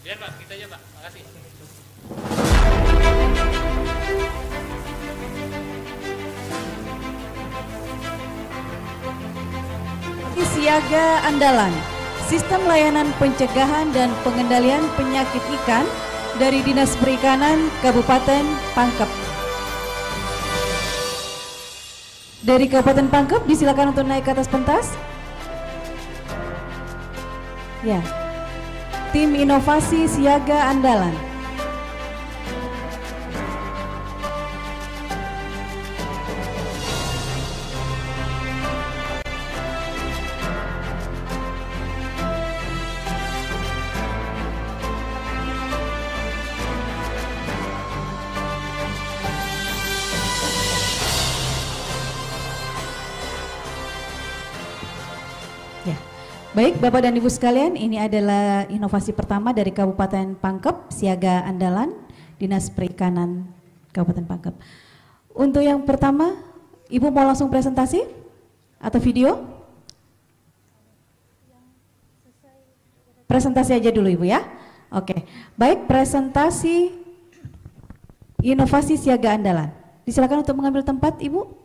Biar Pak, kita aja Pak. Makasih. Siaga Andalan, Sistem Layanan Pencegahan dan Pengendalian Penyakit Ikan dari Dinas Perikanan Kabupaten Pangkep. Dari Kabupaten Pangkep, disilakan untuk naik ke atas pentas. Ya, Tim Inovasi Siaga Andalan. Baik, Bapak dan Ibu sekalian, ini adalah inovasi pertama dari Kabupaten Pangkep, Siaga Andalan, Dinas Perikanan Kabupaten Pangkep. Untuk yang pertama, Ibu mau langsung presentasi atau video? Presentasi aja dulu Ibu ya. Oke, baik, presentasi inovasi Siaga Andalan. Disilakan untuk mengambil tempat Ibu.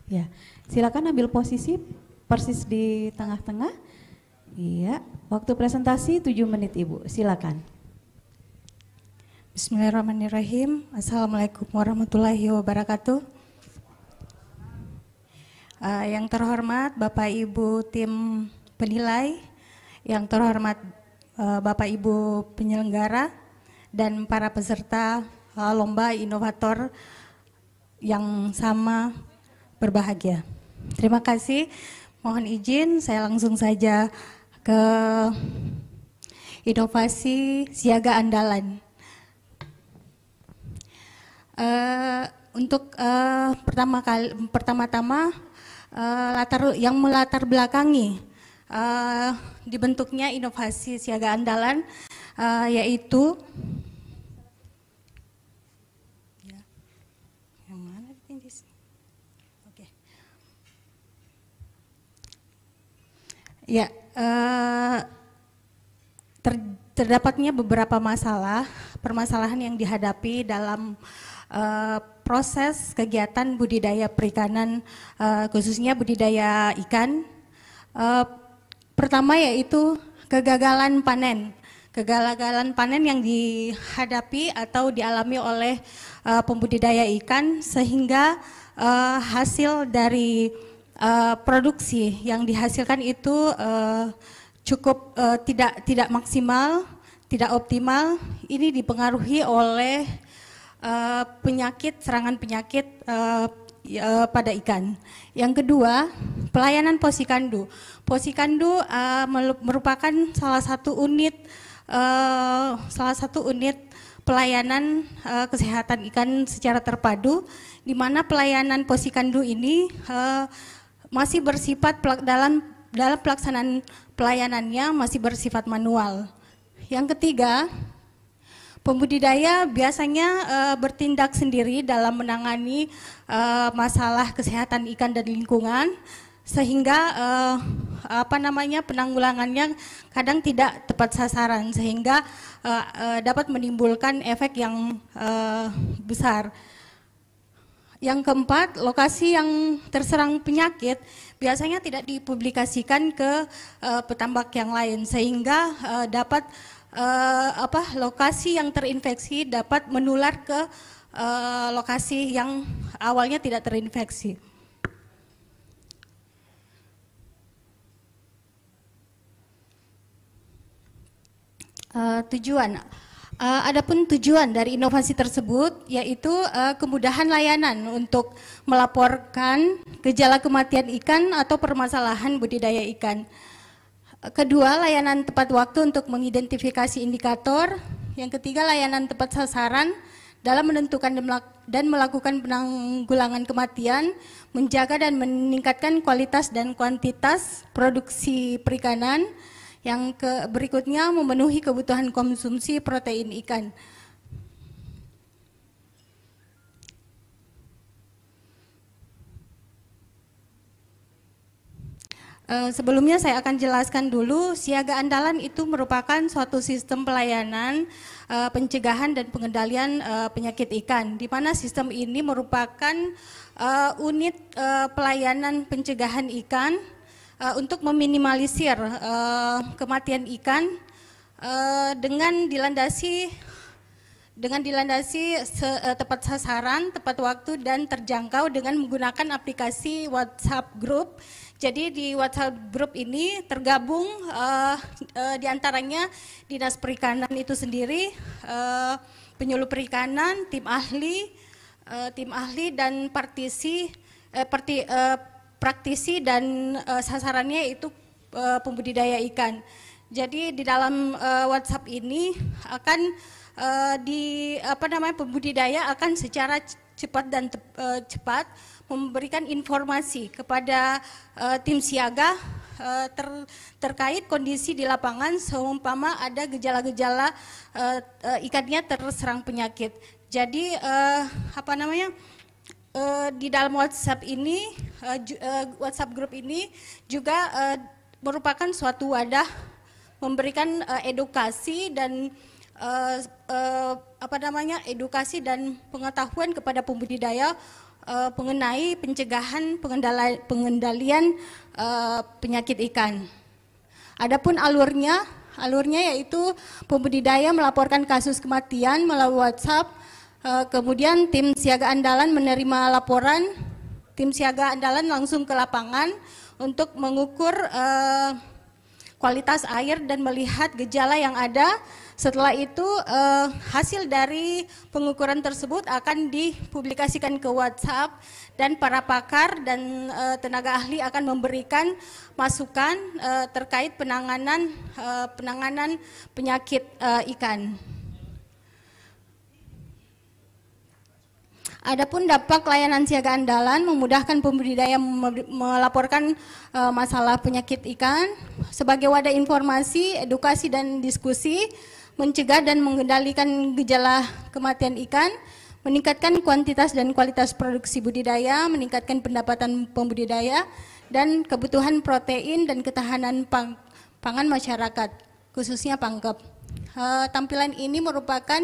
Ya, silakan ambil posisi persis di tengah-tengah. Iya, waktu presentasi 7 menit Ibu, silakan. Bismillahirrahmanirrahim. Assalamualaikum warahmatullahi wabarakatuh. Yang terhormat Bapak Ibu tim penilai, yang terhormat Bapak Ibu penyelenggara, dan para peserta lomba inovator yang sama berbahagia. Terima kasih. Mohon izin saya langsung saja ke inovasi Siaga Andalan. Untuk pertama-tama yang melatar belakangi dibentuknya inovasi Siaga Andalan yaitu ya, terdapatnya beberapa permasalahan yang dihadapi dalam proses kegiatan budidaya perikanan, khususnya budidaya ikan. Pertama yaitu kegagalan panen. Kegagalan panen yang dihadapi atau dialami oleh pembudidaya ikan, sehingga hasil dari produksi yang dihasilkan itu cukup tidak maksimal, tidak optimal. Ini dipengaruhi oleh serangan penyakit pada ikan. Yang kedua, pelayanan Posyandu. Posyandu merupakan salah satu unit pelayanan kesehatan ikan secara terpadu, di mana pelayanan Posyandu ini masih bersifat dalam pelaksanaan pelayanannya masih bersifat manual. Yang ketiga, pembudidaya biasanya bertindak sendiri dalam menangani masalah kesehatan ikan dan lingkungan, sehingga penanggulangannya kadang tidak tepat sasaran, sehingga dapat menimbulkan efek yang besar. Yang keempat, lokasi yang terserang penyakit biasanya tidak dipublikasikan ke petambak yang lain, sehingga dapat lokasi yang terinfeksi dapat menular ke lokasi yang awalnya tidak terinfeksi. Adapun tujuan dari inovasi tersebut yaitu kemudahan layanan untuk melaporkan gejala kematian ikan atau permasalahan budidaya ikan. Kedua, layanan tepat waktu untuk mengidentifikasi indikator. Yang ketiga, layanan tepat sasaran dalam menentukan dan melakukan penanggulangan kematian, menjaga dan meningkatkan kualitas dan kuantitas produksi perikanan. Yang berikutnya, memenuhi kebutuhan konsumsi protein ikan. Sebelumnya saya akan jelaskan dulu, siaga andalan itu merupakan suatu sistem pelayanan pencegahan dan pengendalian penyakit ikan, di mana sistem ini merupakan unit pelayanan pencegahan ikan untuk meminimalisir kematian ikan dengan dilandasi tepat sasaran, tepat waktu, dan terjangkau dengan menggunakan aplikasi WhatsApp Group. Jadi di WhatsApp Group ini tergabung diantaranya Dinas Perikanan itu sendiri, penyuluh perikanan, tim ahli dan praktisi dan sasarannya itu pembudidaya ikan. Jadi di dalam WhatsApp ini akan pembudidaya akan secara cepat dan cepat memberikan informasi kepada tim siaga terkait kondisi di lapangan seumpama ada gejala-gejala ikannya terserang penyakit. Jadi di dalam WhatsApp ini, WhatsApp Group ini juga merupakan suatu wadah memberikan edukasi dan edukasi dan pengetahuan kepada pembudidaya mengenai pencegahan pengendalian penyakit ikan. Adapun alurnya yaitu pembudidaya melaporkan kasus kematian melalui WhatsApp, kemudian tim siaga andalan menerima laporan, tim siaga andalan langsung ke lapangan untuk mengukur kualitas air dan melihat gejala yang ada. Setelah itu hasil dari pengukuran tersebut akan dipublikasikan ke WhatsApp dan para pakar dan tenaga ahli akan memberikan masukan terkait penanganan penyakit ikan. Adapun dampak layanan siaga andalan memudahkan pembudidaya melaporkan masalah penyakit ikan sebagai wadah informasi, edukasi dan diskusi, mencegah dan mengendalikan gejala kematian ikan, meningkatkan kuantitas dan kualitas produksi budidaya, meningkatkan pendapatan pembudidaya, dan kebutuhan protein dan ketahanan pangan masyarakat, khususnya pangkep. Tampilan ini merupakan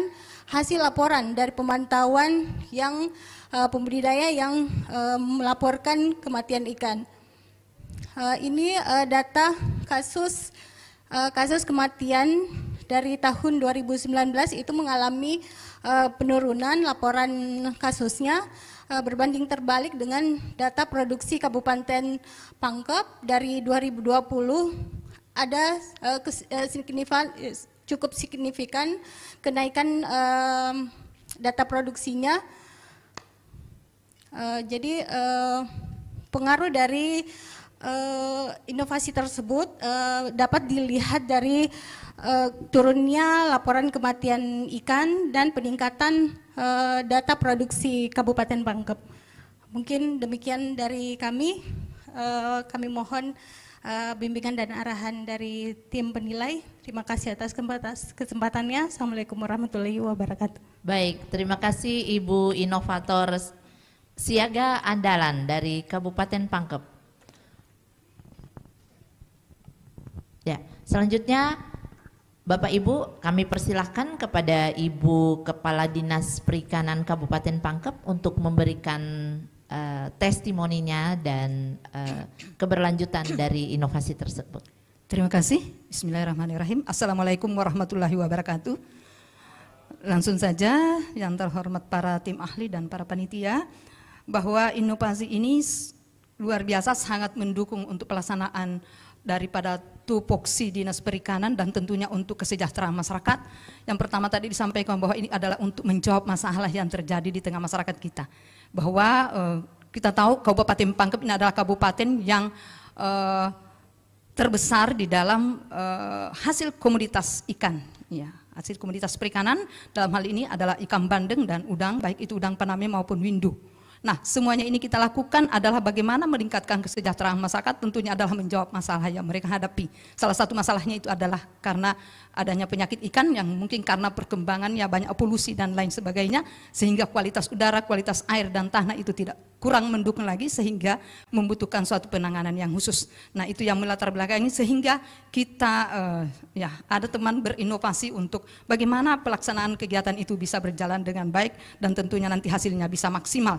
hasil laporan dari pemantauan yang pembudidaya yang melaporkan kematian ikan. Ini data kasus kematian dari tahun 2019 itu mengalami penurunan laporan kasusnya berbanding terbalik dengan data produksi Kabupaten Pangkep dari 2020 ada cukup signifikan kenaikan data produksinya. Jadi pengaruh dari inovasi tersebut dapat dilihat dari turunnya laporan kematian ikan dan peningkatan data produksi Kabupaten Pangkep. Mungkin demikian dari kami. Kami mohon bimbingan dan arahan dari tim penilai. Terima kasih atas kesempatannya. Assalamualaikum warahmatullahi wabarakatuh. Baik, terima kasih Ibu Inovator Siaga Andalan dari Kabupaten Pangkep. Ya, selanjutnya Bapak Ibu, kami persilahkan kepada Ibu Kepala Dinas Perikanan Kabupaten Pangkep untuk memberikan testimoninya dan keberlanjutan dari inovasi tersebut. Terima kasih. Bismillahirrahmanirrahim. Assalamualaikum warahmatullahi wabarakatuh. Langsung saja yang terhormat para tim ahli dan para panitia, bahwa inovasi ini luar biasa sangat mendukung untuk pelaksanaan daripada tupoksi Dinas Perikanan dan tentunya untuk kesejahteraan masyarakat. Yang pertama tadi disampaikan bahwa ini adalah untuk menjawab masalah yang terjadi di tengah masyarakat kita. Bahwa kita tahu Kabupaten Pangkep ini adalah kabupaten yang terbesar di dalam hasil komoditas ikan. Ya, hasil komoditas perikanan dalam hal ini adalah ikan bandeng dan udang, baik itu udang Paname maupun windu. Nah, semuanya ini kita lakukan adalah bagaimana meningkatkan kesejahteraan masyarakat, tentunya adalah menjawab masalah yang mereka hadapi. Salah satu masalahnya itu adalah karena adanya penyakit ikan yang mungkin karena perkembangannya banyak polusi dan lain sebagainya, sehingga kualitas udara, kualitas air dan tanah itu tidak kurang mendukung lagi sehingga membutuhkan suatu penanganan yang khusus. Nah, itu yang melatar belakangi sehingga kita ya ada teman berinovasi untuk bagaimana pelaksanaan kegiatan itu bisa berjalan dengan baik dan tentunya nanti hasilnya bisa maksimal.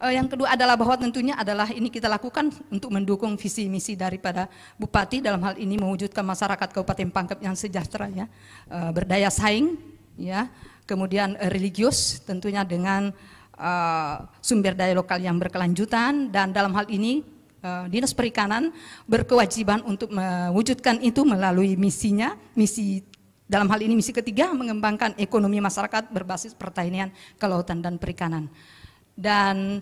Yang kedua adalah bahwa tentunya adalah ini kita lakukan untuk mendukung visi misi daripada Bupati dalam hal ini mewujudkan masyarakat Kabupaten Pangkep yang sejahtera, ya, berdaya saing, ya, kemudian religius tentunya dengan sumber daya lokal yang berkelanjutan, dan dalam hal ini Dinas Perikanan berkewajiban untuk mewujudkan itu melalui misinya, misi dalam hal ini misi ketiga, mengembangkan ekonomi masyarakat berbasis pertanian, kelautan dan perikanan. Dan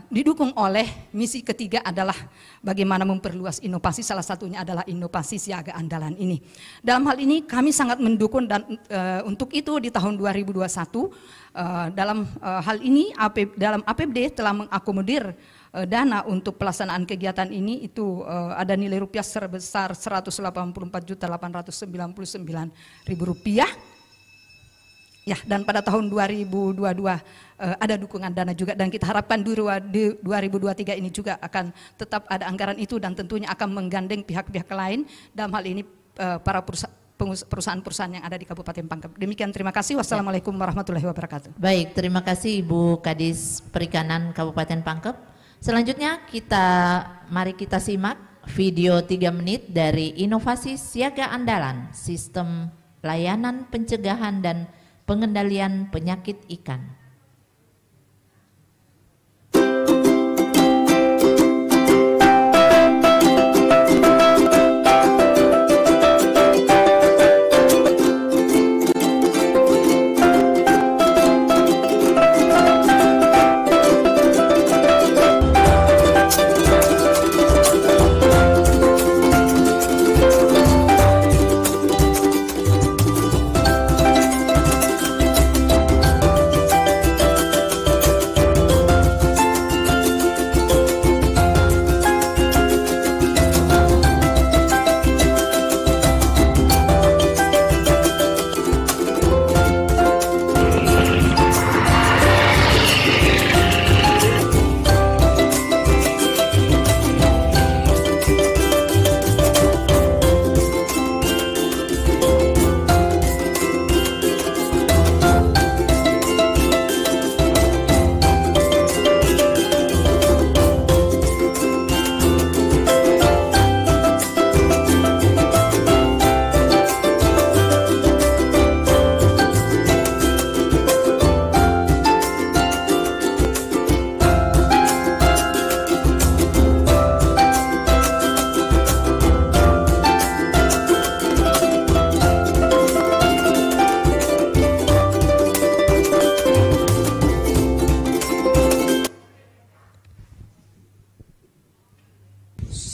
didukung oleh misi ketiga adalah bagaimana memperluas inovasi, salah satunya adalah inovasi siaga andalan ini. Dalam hal ini kami sangat mendukung dan untuk itu di tahun 2021 dalam hal ini dalam APBD telah mengakomodir dana untuk pelaksanaan kegiatan ini itu ada nilai rupiah sebesar Rp184.899.000. Ya, dan pada tahun 2022 ada dukungan dana juga, dan kita harapkan 2023 ini juga akan tetap ada anggaran itu dan tentunya akan menggandeng pihak-pihak lain, dalam hal ini para perusahaan-perusahaan yang ada di Kabupaten Pangkep. Demikian, terima kasih. Wassalamualaikum warahmatullahi wabarakatuh. Baik, terima kasih Ibu Kadis Perikanan Kabupaten Pangkep. Selanjutnya mari kita simak video 3 menit dari inovasi siaga andalan, sistem layanan pencegahan dan pengendalian penyakit ikan.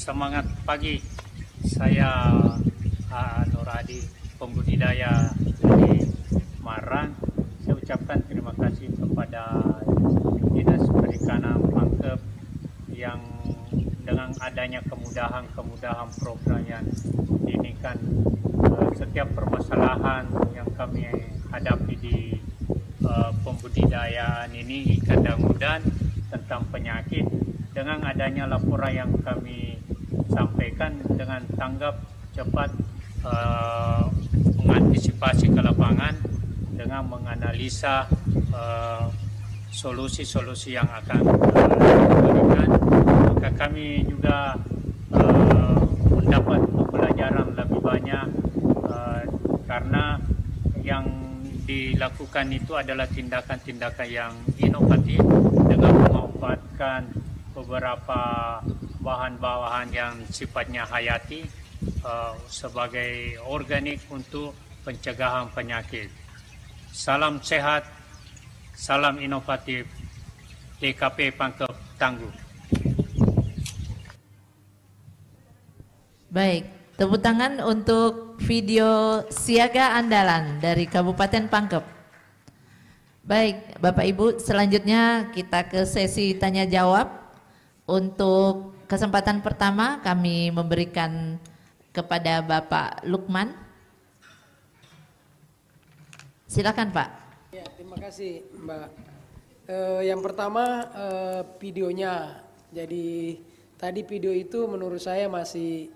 Semangat pagi, saya Nur Adi, pembudidaya dari Marang. Saya ucapkan terima kasih kepada Dinas Perikanan Pangkep yang dengan adanya kemudahan program yang ini kan setiap permasalahan yang kami hadapi di pembudidayaan ini ikan dan udang tentang penyakit, dengan adanya laporan yang kami sampaikan dengan tanggap cepat mengantisipasi ke lapangan dengan menganalisa solusi-solusi yang akan diberikan, maka kami juga mendapat pembelajaran lebih banyak karena yang dilakukan itu adalah tindakan-tindakan yang inovatif dengan memanfaatkan beberapa bahan-bahan yang sifatnya hayati sebagai organik untuk pencegahan penyakit. Salam sehat, salam inovatif, DKP Pangkep Tangguh. Baik, tepuk tangan untuk video siaga andalan dari Kabupaten Pangkep. Baik, Bapak Ibu, selanjutnya kita ke sesi tanya jawab. Untuk kesempatan pertama kami memberikan kepada Bapak Lukman. Silakan Pak. Ya, terima kasih Mbak Yang pertama videonya. Jadi tadi video itu menurut saya masih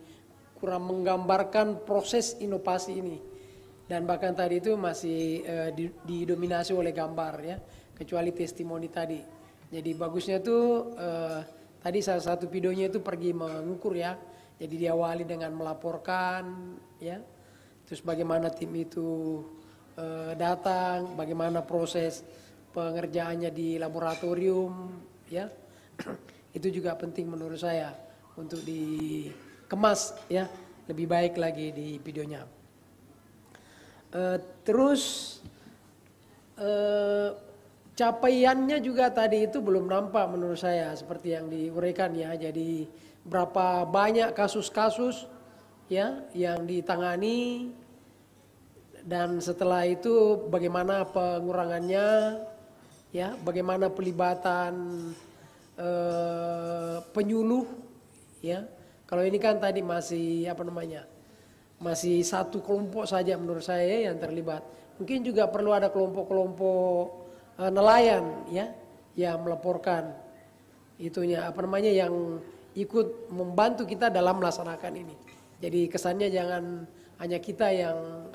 kurang menggambarkan proses inovasi ini. Dan bahkan tadi itu masih didominasi oleh gambar ya, kecuali testimoni tadi. Jadi bagusnya tuh tadi salah satu videonya itu pergi mengukur ya. Jadi diawali dengan melaporkan ya, terus bagaimana tim itu datang, bagaimana proses pengerjaannya di laboratorium ya. Itu juga penting menurut saya untuk dikemas ya lebih baik lagi di videonya. Terus capaiannya juga tadi itu belum nampak menurut saya seperti yang diuraikan ya. Jadi berapa banyak kasus-kasus ya yang ditangani, dan setelah itu bagaimana pengurangannya ya, bagaimana pelibatan penyuluh ya. Kalau ini kan tadi masih masih satu kelompok saja menurut saya yang terlibat. Mungkin juga perlu ada kelompok-kelompok nelayan ya yang melaporkan itunya yang ikut membantu kita dalam melaksanakan ini. Jadi kesannya jangan hanya kita yang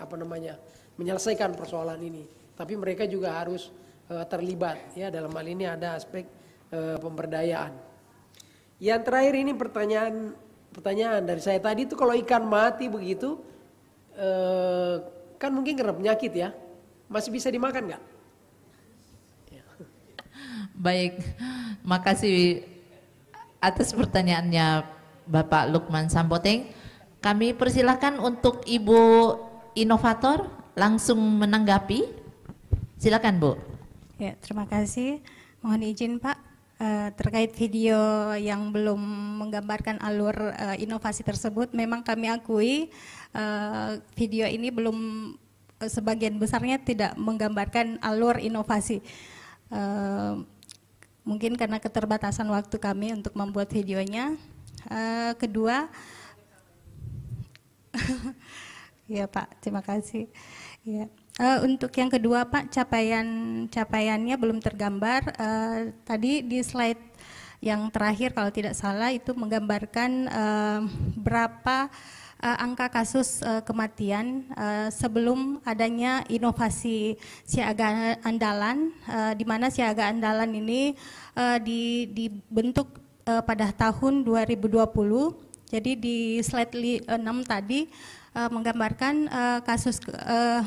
menyelesaikan persoalan ini, tapi mereka juga harus terlibat ya. Dalam hal ini ada aspek pemberdayaan. Yang terakhir ini pertanyaan dari saya tadi itu, kalau ikan mati begitu kan mungkin kena penyakit ya, masih bisa dimakan nggak? Baik, makasih atas pertanyaannya Bapak Lukman Sampoteng. Kami persilahkan untuk Ibu inovator langsung menanggapi. Silakan Bu. Ya, terima kasih. Mohon izin Pak. Terkait video yang belum menggambarkan alur inovasi tersebut, memang kami akui video ini belum sebagian besarnya tidak menggambarkan alur inovasi. Mungkin karena keterbatasan waktu kami untuk membuat videonya. Kedua, ya Pak, terima kasih. Ya. Untuk yang kedua Pak, capaiannya belum tergambar. Tadi di slide yang terakhir kalau tidak salah itu menggambarkan berapa angka kasus kematian sebelum adanya inovasi siaga andalan, di mana siaga andalan ini dibentuk pada tahun 2020. Jadi di slide 6 tadi menggambarkan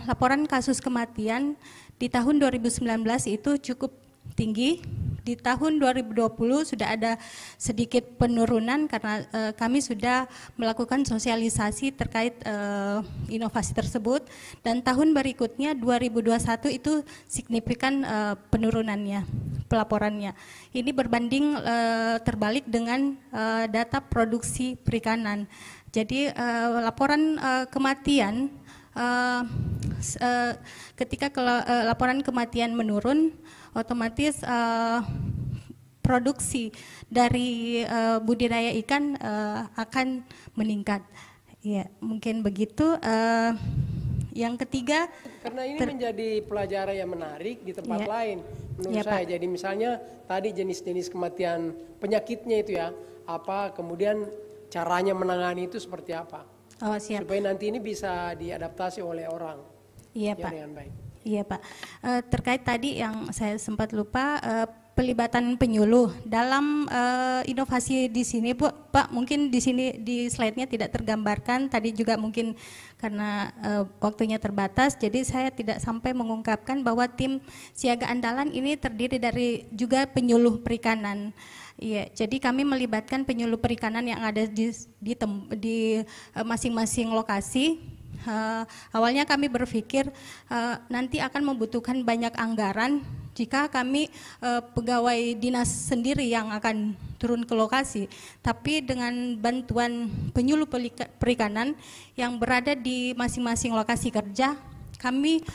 laporan kasus kematian di tahun 2019 itu cukup tinggi. Di tahun 2020 sudah ada sedikit penurunan karena kami sudah melakukan sosialisasi terkait inovasi tersebut, dan tahun berikutnya 2021 itu signifikan penurunannya, pelaporannya. Ini berbanding terbalik dengan data produksi perikanan. Jadi laporan kematian ketika laporan kematian menurun, otomatis produksi dari budidaya ikan akan meningkat. Ya, mungkin begitu. Yang ketiga, karena ini menjadi pelajaran yang menarik di tempat lain menurut saya. Pak. Jadi misalnya tadi jenis-jenis kematian penyakitnya itu ya, apa, kemudian caranya menangani itu seperti apa. Oh, siap. Supaya nanti ini bisa diadaptasi oleh orang. Iya, ya, Pak. dengan baik. Iya, Pak. Terkait tadi yang saya sempat lupa, pelibatan penyuluh dalam inovasi di sini, Bu, Pak, mungkin di sini di slide-nya tidak tergambarkan. Tadi juga mungkin karena waktunya terbatas, jadi saya tidak sampai mengungkapkan bahwa tim siaga andalan ini terdiri dari juga penyuluh perikanan. Iya, jadi kami melibatkan penyuluh perikanan yang ada di masing-masing lokasi. Awalnya kami berpikir nanti akan membutuhkan banyak anggaran jika kami pegawai dinas sendiri yang akan turun ke lokasi. Tapi dengan bantuan penyuluh perikanan yang berada di masing-masing lokasi kerja, kami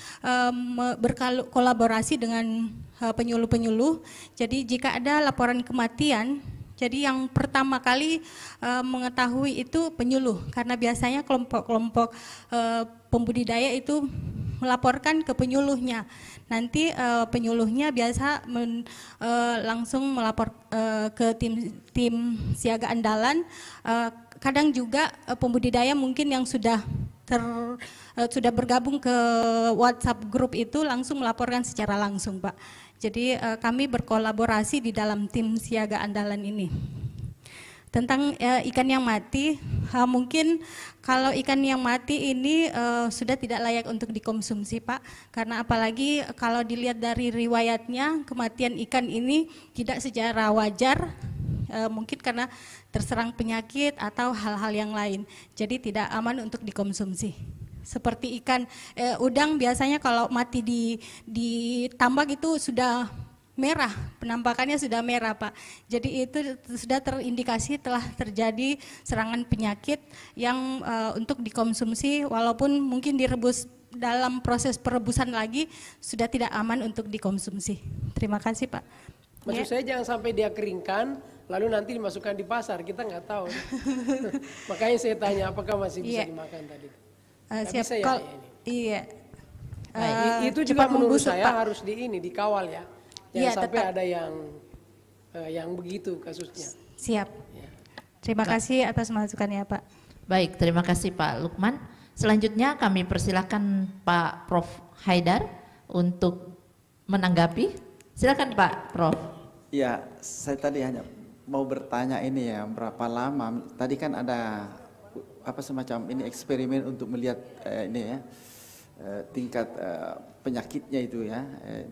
berkolaborasi dengan penyuluh-penyuluh. Jadi jika ada laporan kematian, jadi yang pertama kali mengetahui itu penyuluh, karena biasanya kelompok-kelompok pembudidaya itu melaporkan ke penyuluhnya. Nanti penyuluhnya biasa langsung melapor ke tim siaga andalan. Kadang juga pembudidaya mungkin yang sudah bergabung ke WhatsApp grup itu langsung melaporkan secara langsung, Pak. Jadi kami berkolaborasi di dalam tim siaga andalan ini. Tentang ikan yang mati, mungkin kalau ikan yang mati ini sudah tidak layak untuk dikonsumsi, Pak. Karena apalagi kalau dilihat dari riwayatnya, kematian ikan ini tidak secara wajar, mungkin karena terserang penyakit atau hal-hal yang lain. Jadi tidak aman untuk dikonsumsi. Seperti ikan udang biasanya kalau mati di tambak itu sudah merah, penampakannya sudah merah, Pak. Jadi itu sudah terindikasi telah terjadi serangan penyakit yang untuk dikonsumsi walaupun mungkin direbus dalam proses perebusan lagi sudah tidak aman untuk dikonsumsi. Terima kasih, Pak. Maksud saya jangan sampai dia keringkan lalu nanti dimasukkan di pasar, kita nggak tahu. Makanya saya tanya apakah masih bisa dimakan tadi. Siap, bisa ya, kalau, iya. Itu juga menurut membusuk, saya Pak. harus dikawal ya. Jangan Iya, sampai tetap. ada yang begitu kasusnya. Siap. Ya. Terima kasih atas masukannya, Pak. Baik, terima kasih Pak Lukman. Selanjutnya kami persilakan Pak Prof. Haidar untuk menanggapi. Silakan Pak Prof. Ya, saya tadi hanya mau bertanya ini ya, berapa lama? Tadi kan ada semacam ini eksperimen untuk melihat ini ya tingkat penyakitnya itu ya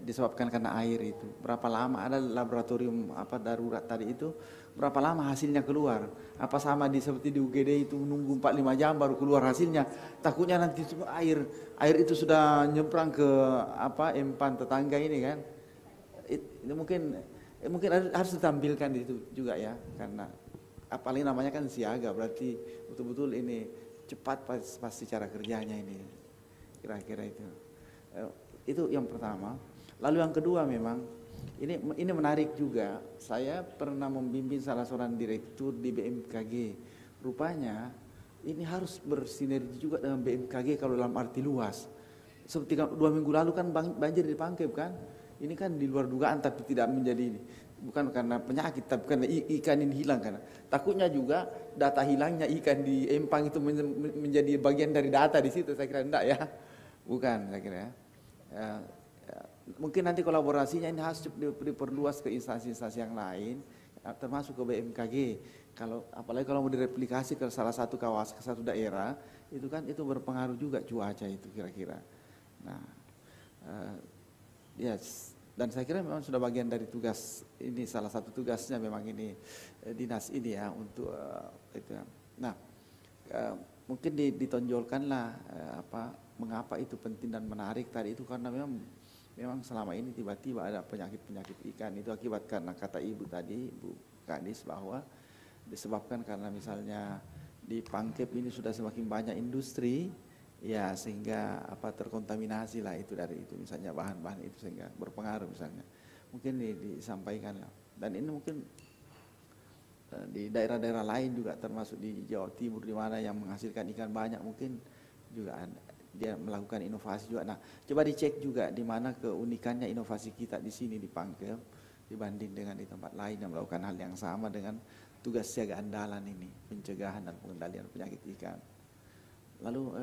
disebabkan karena air itu. Berapa lama ada laboratorium darurat tadi itu? Berapa lama hasilnya keluar? Apa sama seperti di UGD itu nunggu 4-5 jam baru keluar hasilnya? Takutnya nanti air itu sudah nyebrang ke empan tetangga ini kan? Itu mungkin harus ditampilkan di itu juga ya, karena apalagi namanya kan siaga, berarti betul-betul ini cepat pasti cara kerjanya ini, kira-kira itu yang pertama. Lalu yang kedua memang ini menarik juga, saya pernah membimbing salah seorang direktur di BMKG, rupanya ini harus bersinergi juga dengan BMKG kalau dalam arti luas. Seperti 2 minggu lalu kan banjir di Pangkep kan, ini kan di luar dugaan tapi tidak menjadi ini. Bukan karena penyakit, tapi karena ikan ini hilang. Karena takutnya juga data hilangnya ikan di empang itu menjadi bagian dari data di situ. Saya kira enggak ya, bukan saya kira. Mungkin nanti kolaborasinya ini harus diperluas ke instansi-instansi yang lain, termasuk ke BMKG. Apalagi kalau mau direplikasi ke salah satu kawasan, ke satu daerah, itu kan itu berpengaruh juga cuaca itu kira-kira. Nah, yes. Dan saya kira memang sudah bagian dari tugas ini, salah satu tugasnya memang ini dinas ini ya untuk itu. Nah, mungkin ditonjolkanlah mengapa itu penting dan menarik tadi itu, karena memang selama ini tiba-tiba ada penyakit ikan itu akibat karena kata Ibu tadi, Bu Kadis, bahwa disebabkan karena misalnya di Pangkep ini sudah semakin banyak industri. Ya, sehingga terkontaminasi lah itu dari itu misalnya bahan-bahan itu sehingga berpengaruh misalnya. Mungkin disampaikan lah. Dan ini mungkin di daerah-daerah lain juga termasuk di Jawa Timur di mana yang menghasilkan ikan banyak mungkin juga dia melakukan inovasi juga. Nah, coba dicek juga di mana keunikannya inovasi kita di sini di Pangkep dibanding dengan di tempat lain yang melakukan hal yang sama dengan tugas siaga andalan ini, pencegahan dan pengendalian penyakit ikan. Lalu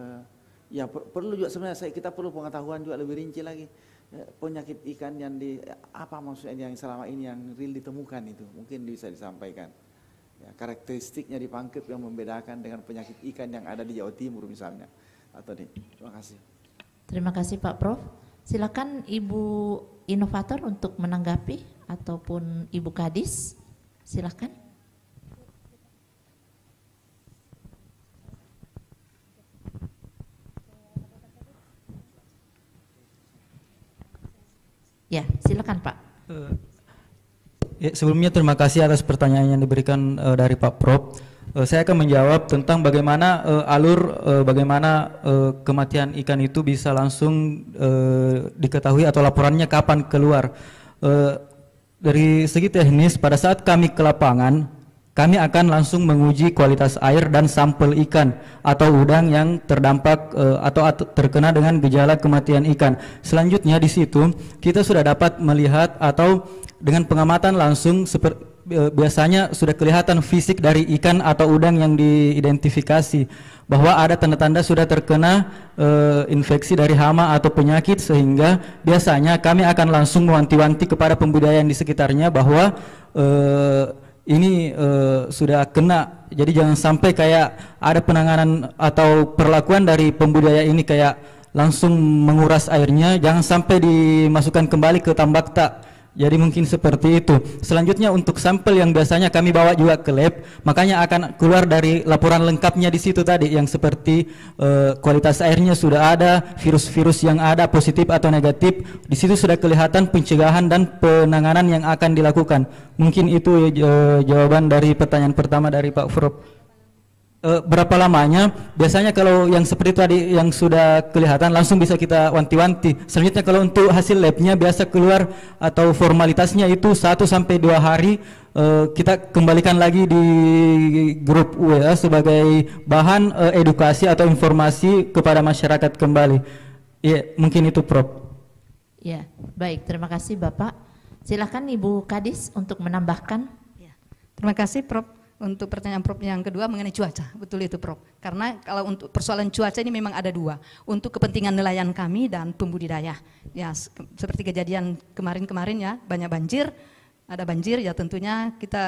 ya perlu juga sebenarnya kita perlu pengetahuan juga lebih rinci lagi penyakit ikan yang apa maksudnya yang selama ini yang real ditemukan itu mungkin bisa disampaikan ya, karakteristiknya di Pangkep yang membedakan dengan penyakit ikan yang ada di Jawa Timur misalnya atau terima kasih. Terima kasih Pak Prof. Silakan Ibu inovator untuk menanggapi ataupun Ibu Kadis, silakan. Ya, silakan Pak. Ya, sebelumnya terima kasih atas pertanyaan yang diberikan dari Pak Prof. Saya akan menjawab tentang bagaimana bagaimana kematian ikan itu bisa langsung diketahui atau laporannya kapan keluar. Dari segi teknis, pada saat kami ke lapangan, kami akan langsung menguji kualitas air dan sampel ikan atau udang yang terdampak atau terkena dengan gejala kematian ikan. Selanjutnya di situ kita sudah dapat melihat atau dengan pengamatan langsung biasanya sudah kelihatan fisik dari ikan atau udang yang diidentifikasi bahwa ada tanda-tanda sudah terkena infeksi dari hama atau penyakit, sehingga biasanya kami akan langsung mewanti-wanti kepada pembudidaya di sekitarnya bahwa ini sudah kena. Jadi jangan sampai kayak ada penanganan atau perlakuan dari pembudidaya ini kayak langsung menguras airnya, jangan sampai dimasukkan kembali ke tambak tak. Jadi mungkin seperti itu. Selanjutnya untuk sampel yang biasanya kami bawa juga ke lab, makanya akan keluar dari laporan lengkapnya di situ tadi yang seperti kualitas airnya sudah ada, virus-virus yang ada positif atau negatif. Di situ sudah kelihatan pencegahan dan penanganan yang akan dilakukan. Mungkin itu jawaban dari pertanyaan pertama dari Pak Prof. Berapa lamanya? Biasanya kalau yang seperti tadi yang sudah kelihatan langsung bisa kita wanti-wanti. Selanjutnya kalau untuk hasil labnya biasa keluar atau formalitasnya itu 1 sampai 2 hari, kita kembalikan lagi di grup WA sebagai bahan edukasi atau informasi kepada masyarakat kembali. Ya, mungkin itu Prof. Ya, baik, terima kasih Bapak. Silakan Ibu Kadis untuk menambahkan. Ya, terima kasih Prof. Untuk pertanyaan Prof yang kedua mengenai cuaca, betul itu Prof. Karena kalau untuk persoalan cuaca ini memang ada dua, untuk kepentingan nelayan kami dan pembudidaya. Ya seperti kejadian kemarin-kemarin ya, banyak banjir, ada banjir ya tentunya kita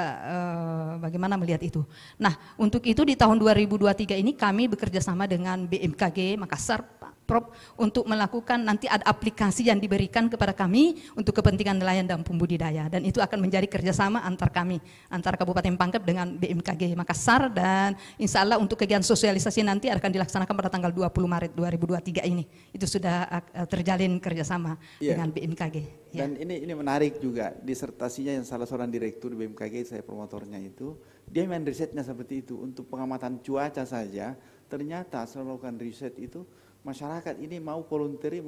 bagaimana melihat itu. Nah untuk itu di tahun 2023 ini kami bekerja sama dengan BMKG Makassar, Prof, untuk melakukan nanti ada aplikasi yang diberikan kepada kami untuk kepentingan nelayan dan pembudidaya, dan itu akan menjadi kerjasama antar kami, antara Kabupaten Pangkep dengan BMKG Makassar, dan insya Allah untuk kegiatan sosialisasi nanti akan dilaksanakan pada tanggal 20 Maret 2023 ini. Itu sudah terjalin kerjasama dengan BMKG. Ya. Dan ini menarik juga, disertasinya yang salah seorang direktur BMKG, saya promotornya itu, dia main risetnya seperti itu, untuk pengamatan cuaca saja, ternyata setelah melakukan riset itu, masyarakat ini mau voluntary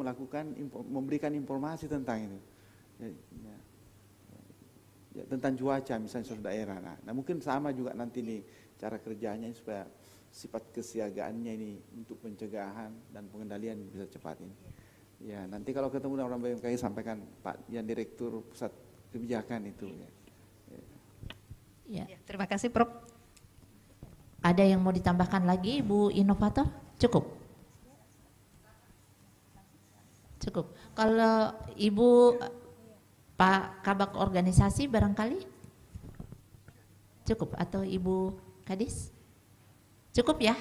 memberikan informasi tentang itu, ya, tentang cuaca misalnya suatu daerah. Nah mungkin sama juga nanti nih cara kerjanya supaya sifat kesiagaannya ini untuk pencegahan dan pengendalian bisa cepat ini. Ya nanti kalau ketemu dengan orang BMKG sampaikan Pak yang Direktur Pusat Kebijakan itu. Ya. Terima kasih Prof. Ada yang mau ditambahkan lagi Bu Inovator? Cukup. Cukup. Kalau Ibu Pak Kabak organisasi barangkali cukup, atau Ibu Kadis? Cukup ya?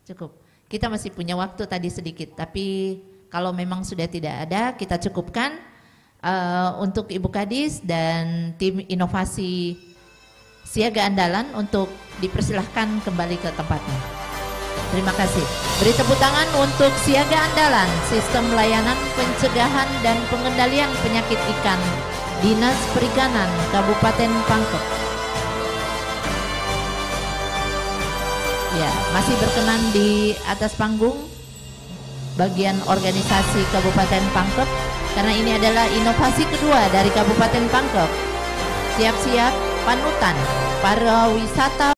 Cukup. Kita masih punya waktu tadi sedikit, tapi kalau memang sudah tidak ada kita cukupkan untuk Ibu Kadis dan tim inovasi siaga andalan untuk dipersilahkan kembali ke tempatnya. Terima kasih. Beri tepuk tangan untuk siaga andalan sistem layanan pencegahan dan pengendalian penyakit ikan Dinas Perikanan Kabupaten Pangkep. Ya, masih berkenan di atas panggung bagian organisasi Kabupaten Pangkep, karena ini adalah inovasi kedua dari Kabupaten Pangkep. Siap-siap panutan para wisata